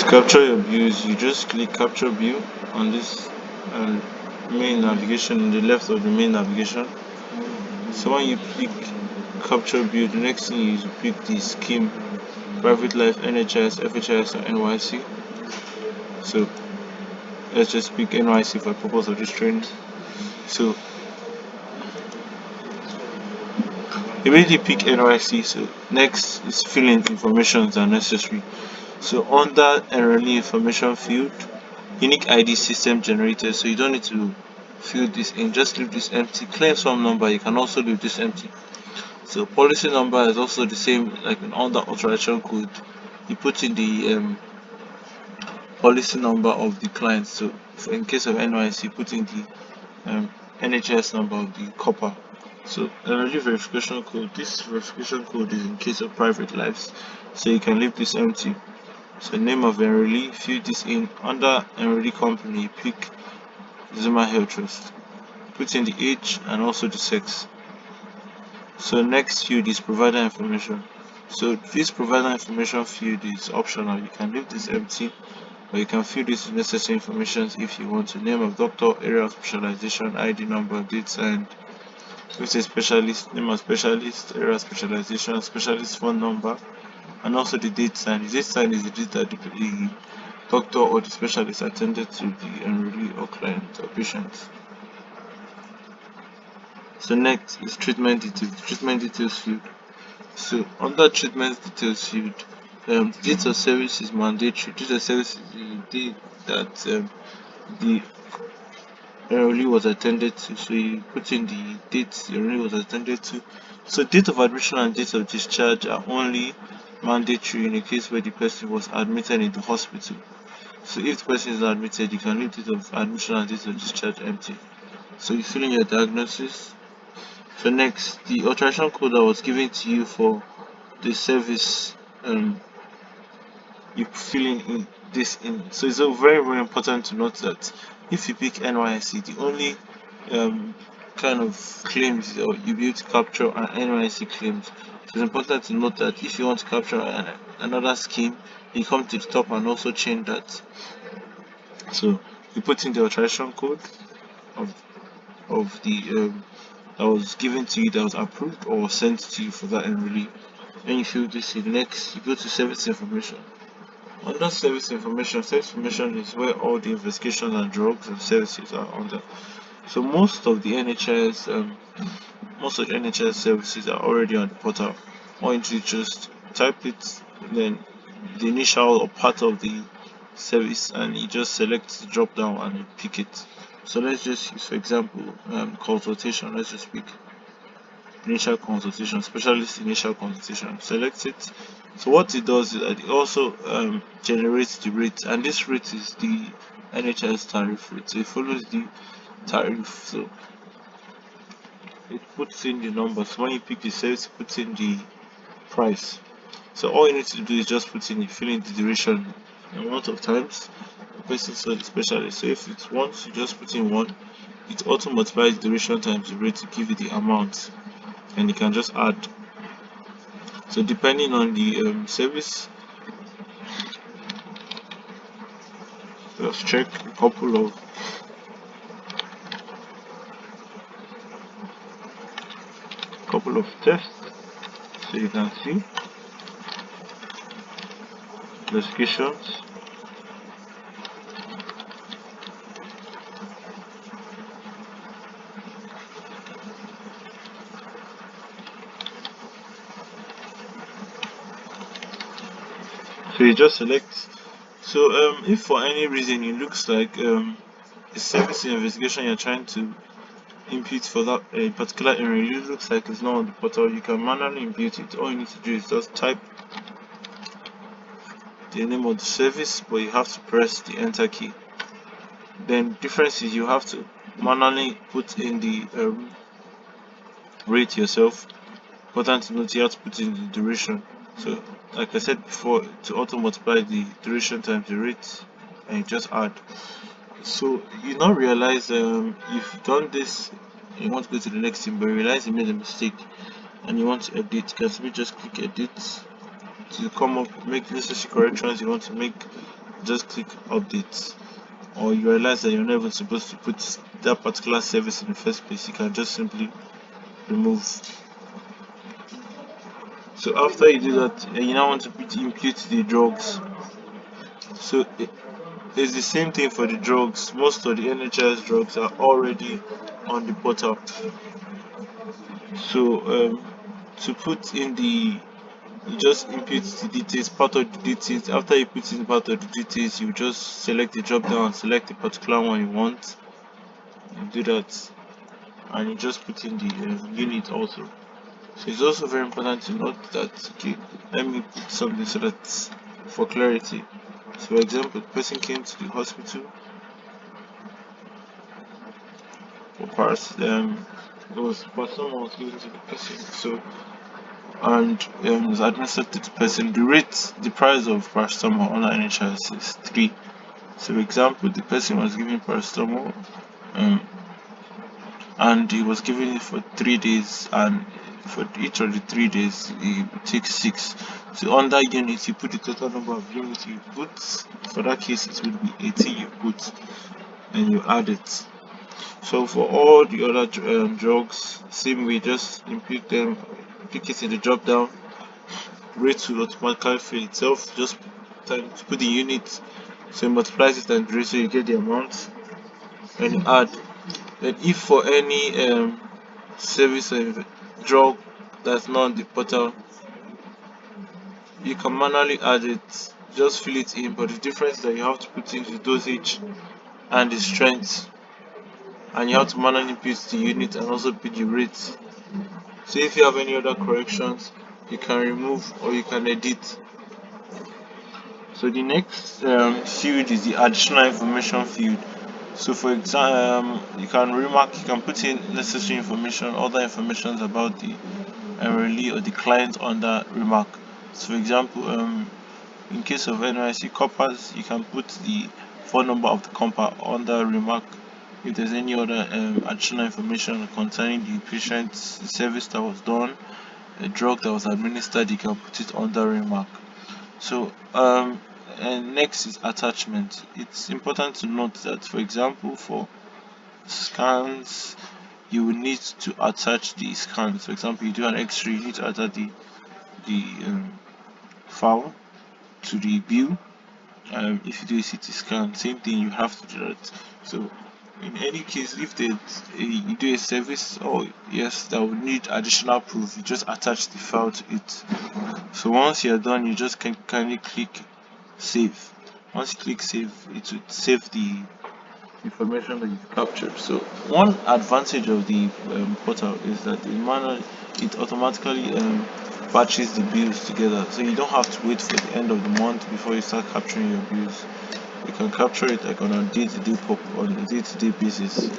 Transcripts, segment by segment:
capture your views, you just click capture view on this um, main navigation in the left of the main navigation. So when you click capture view, the next thing is you pick the scheme: private life, NHS, FHS, or NYC. So let's just pick NYC for the purpose of this training. So immediately pick NYC. So next is fill in information that are necessary. So under enrollee information field, unique ID system generated, so you don't need to fill this in, just leave this empty. Claim sum number, you can also leave this empty. So policy number is also the same, like in under authorization code, you put in the policy number of the client. So in case of NYC, put in the NHS number of the copper. So enrollee verification code, this verification code is in case of private lives, so you can leave this empty. So name of enrollee, fill this in. Under enrollee company, pick Zuma Health Trust. Put in the age and also the sex. So next field is provider information. So this provider information field is optional. You can leave this empty, or you can fill this with necessary information if you want to. Name of doctor, area of specialization, ID number, date and with a specialist, name of specialist, area of specialization, specialist phone number, and also the date sign. The date sign is the date that the doctor or the specialist attended to the enrollee or client or patient. So next is treatment details. Treatment details field. So under treatment details field, date of service is mandatory. Date of service is the date that the enrollee was attended to. So you put in the date the enrollee was attended to. So date of admission and date of discharge are only mandatory in a case where the person was admitted in the hospital. So if the person is admitted, you can leave date of admission and date of discharge empty. So you fill in your diagnosis. So next, the authorization code that was given to you for the service, you fill in this in. So it's very very important to note that if you pick NYC, the only kind of claims or you'll be able to capture are NYC claims. So it's important to note that if you want to capture another scheme, you come to the top and also change that. So you put in the authorization code of the that was given to you, that was approved or sent to you for that enrollee. Then you fill this in. Next, you go to service information. Under service information is where all the investigations and drugs and services are under. So most of the NHS services are already on the portal. All you need to just type it, then the initial or part of the service, and you just select the drop down and you pick it. So let's just use, for example, consultation. Let's just pick initial consultation, specialist initial consultation. Select it. So what it does is that it also generates the rate, and this rate is the NHS tariff rate. So it follows the tariff. So it puts in the numbers. When you pick the service, it puts in the price. So all you need to do is just put in, fill in the duration, the amount of times the person saw the specialist. So if it's once, you just put in 1. It auto multiplies the duration times the rate to give you the amount, and you can just add. So depending on the service, let's check a couple of tests. So you can see classifications. So you just select. So if for any reason it looks like the service investigation you're trying to input for that particular area looks like it's not on the portal, you can manually input it. All you need to do is just type the name of the service, but you have to press the enter key. Then difference is you have to manually put in the rate yourself. Important to note, you have to put in the duration. So like I said before, to auto multiply the duration times the rate, and you just add. So you now realize you've done this, you want to go to the next thing, but you realize you made a mistake and you want to edit. You can simply just click edit to come up, make necessary corrections you want to make, just click update. Or you realize that you're never supposed to put that particular service in the first place, you can just simply remove. So after you do that, you now want to impute the drugs. So it's the same thing for the drugs. Most of the NHS drugs are already on the portal. So to put in you just input the details, part of the details. After you put in part of the details, you just select the drop down, select the particular one you want. You do that, and you just put in the unit also. So it's also very important to note that, okay, let me put something so that for clarity. So for example, the person came to the hospital for someone was given to the person. So and was administered to the person. The price of paracetamol on NHS is 3. So for example, the person was given paracetamol, um, and he was given it for 3 days, and for each of the 3 days he takes 6. So on that unit you put the total number of units you put. For that case it would be 18 you put, and you add it. So for all the other drugs, same way, just input them, click it in the drop down, rate will automatically fill itself. Just put the unit, so it multiplies it and rate, so you get the amount, and you add. Then if for any service or drug that's not on the portal, you can manually add it, just fill it in, but the difference is that you have to put in the dosage and the strength, and you have to manually input the unit and also put the rate. So if you have any other corrections, you can remove or you can edit. So the next field is the additional information field. So for example, you can put in necessary information, other information about the enrollee or the client under remark. So for example, in case of NYC coppers, you can put the phone number of the copper under remark. If there's any other additional information concerning the patient's service that was done, a drug that was administered, you can put it under remark. So and next is attachment. It's important to note that, for example, for scans, you will need to attach the scans. For example, you do an X-ray, you need to attach the file to the bill. If you do a CT scan, same thing, you have to do that. So in any case, if you do a service, or yes, that would need additional proof, you just attach the file to it. So once you're done, you just can kindly click save. Once you click save, it will save the information that you've captured. So one advantage of the portal is that it automatically batches the bills together, so you don't have to wait for the end of the month before you start capturing your bills. You can capture it like on a day-to-day basis.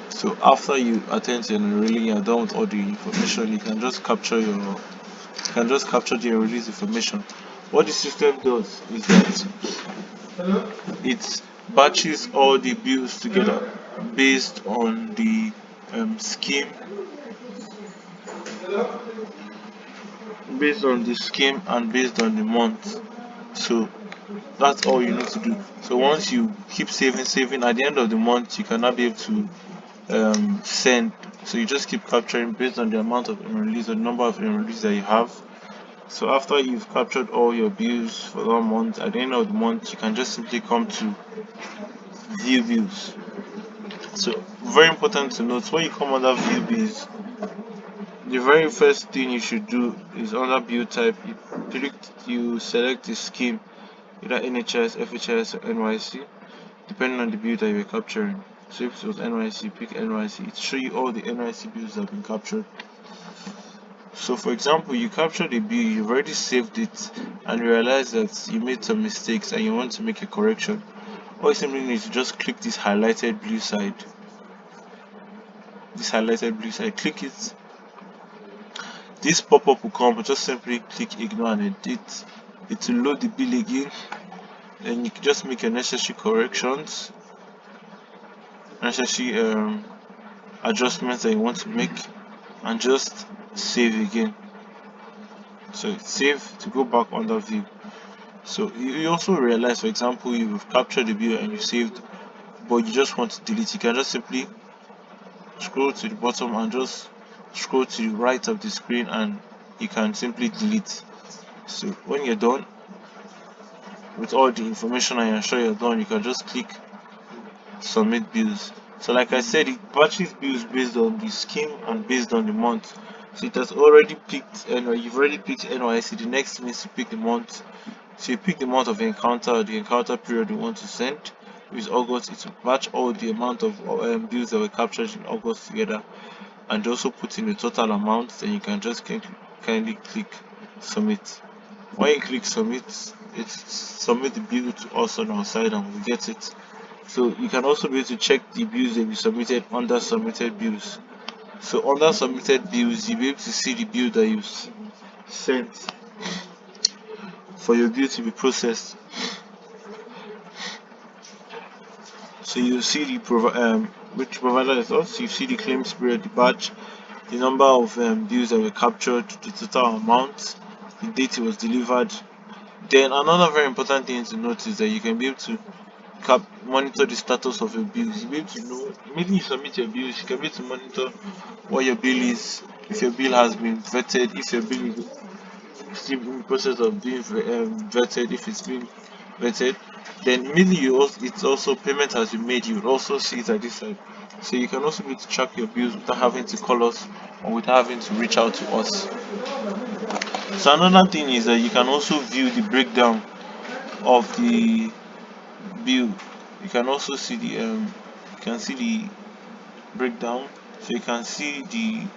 So after you attend to enrolling, you're done with all the information, you can just capture the release information. What the system does is that it batches all the bills together based on the scheme, and based on the month. So that's all you need to do. So once you keep saving, at the end of the month you cannot be able to send. So you just keep capturing based on the amount of release or the number of release that you have. So after you've captured all your bills for that month, at the end of the month you can just simply come to view bills. So very important to note, when you come under view bills, the very first thing you should do is under bill type, you select the scheme, either NHS, FHS, or NYC, depending on the bill that you're capturing. So if it was NYC, pick NYC. It show you all the NYC bills that have been captured. So for example, you captured a bill, you've already saved it, and you realize that you made some mistakes and you want to make a correction. All you simply need to just click this highlighted blue side. Click it. This pop-up will come, but just simply click ignore and edit. It will load the bill again, and you can just make your necessary corrections, necessary adjustments that you want to make, and just save again. So save to go back under view. So you also realize, for example, you've captured the bill and you saved, but you just want to delete. You can just simply scroll to the bottom and just scroll to the right of the screen, and you can simply delete. So when you're done with all the information and you're sure you're done, you can just click submit bills. So like I said, it batches bills based on the scheme and based on the month. So it has already picked, and you've already picked NYC. The next thing is to pick the month. So you pick the month of encounter, or the encounter period you want to send. If it's August, it will match all the amount of bills that were captured in August together, and also put in the total amount. Then you can just kindly click submit. When you click submit, it's submit the bill to us on our side and we get it. So you can also be able to check the bills that you submitted under submitted bills. So under submitted bills, you'll be able to see the bill that you sent for your bill to be processed. So you see the which provider is us. You see the claims period, the batch, the number of bills that were captured, the total amount, the date it was delivered. Then another very important thing to note is that you can be able to monitor the status of your bills. You'll be able to know immediately you submit your bills. You can be able to monitor what your bill is, if your bill has been vetted, if your bill is still in the process of being vetted, if it's been vetted. Then immediately it's also payment has been made. You will also see it at this side. So you can also be able to track your bills without having to call us or without having to reach out to us. So another thing is that you can also view the breakdown of the bill. You can also see you can see the breakdown. So you can see the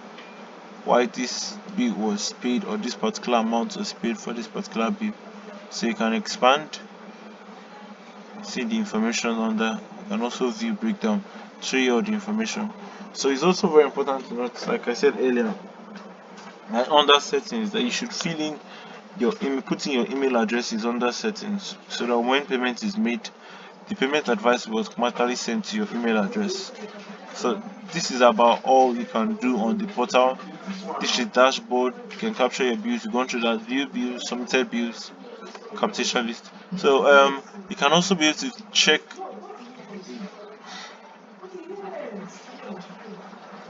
why this bill was paid, or this particular amount was paid for this particular bill. So you can expand, see the information under. You can also view breakdown, show you all the information. So it's also very important to note, like I said earlier, that under settings that you should fill in your email, putting your email address is under settings, so that when payment is made, the payment advice will automatically sent to your email address. So this is about all you can do on the portal. This is dashboard. You can capture your bills. You go through that, view bills, submitted bills, capitation list. So you can also be able to check